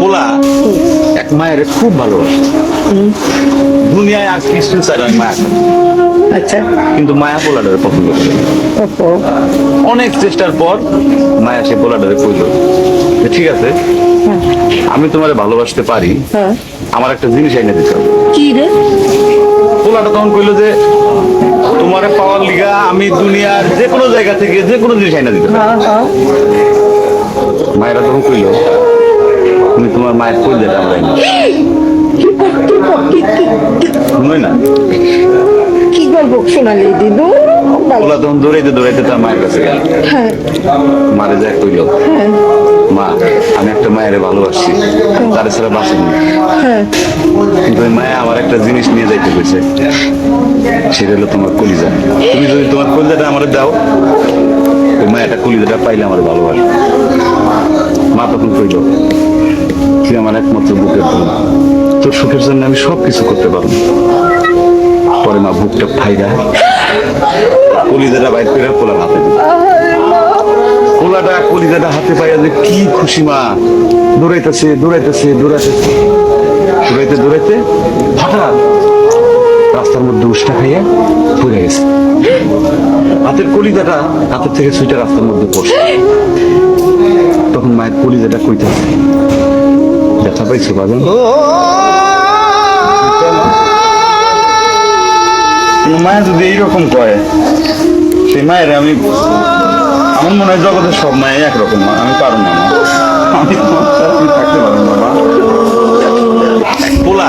পোলা এক মায়ের খুব ভালোবাসে। দুনিয়ায় আর কিছু চাই না মায়া, আচ্ছা। কিন্তু মায়া পোলাটারে পছন্দ করে। ওহো। অনেক চেষ্টার পর মায়া সে পোলাটারে কইল যে, ঠিক আছে আমি তোমারে ভালোবাসতে পারি, হ্যাঁ। আমার একটা জিনিস এনে দিতে হবে। কি রে? পোলাটা তখন কইলো যে, তোমারে পাওয়ার লিগা আমি দুনিয়ার যে কোনো জায়গা থেকে যে কোনো জিনিস এনে দিতে পারি। হ্যাঁ হ্যাঁ। মায়েরা তখন কইল, তুমি তোমার মায়ের কই যেটা আমরা এনে শুনোই না। কি গল্প শোনালি দিদু? পোলা তখন দৌড়াইতে দৌড়াইতে তার মায়ের কাছে গেল। হ্যাঁ মারে যায় কইল, হ্যাঁ মা আমি একটা মায়ের ভালোবাসি, তার ছাড়া বাঁচেনি, হ্যাঁ। কিন্তু ওই মায়া আমার একটা জিনিস নিয়ে যাইতে কইছে, সেটা হলো তোমার কলিজা। তুমি যদি তোমার কলিজাটা আমার দাও, ওই মায়াটা কলিজাটা পাইলে আমার ভালোবাসে। মা তখন কইল, তুই আমার একমাত্র বুকের ধন, তোর সুখের জন্য আমি সবকিছু করতে পারবো। পরে মা বুকটা ফাইরা কলিজাটা বাইর করে পোলার হাতে দিল। পোলাটা কলিজাটা হাতে পাইয়া যে কি খুশি মা, দৌড়াইতেছে দৌড়াইতেছে দৌড়াইতেছে দৌড়াইতে দৌড়াইতে হঠাৎ রাস্তার মধ্যে উষ্টা খাইয়া পড়ে গেছে। হাতের কলিজাটা হাতের থেকে ছুঁইটা রাস্তার মধ্যে পড়ছে। তখন মায়ের কলিজাটা কইতেছে, ব্যথা পাইছো বাজান? মায়া যদি এইরকম কয়, সেই মায়ের আমি, আমার মনে হয় জগতের সব মায়ে একরকম না। আমি পারবো না মা, আমি তোমার সাথে থাকতে পারবো না মা। পোলা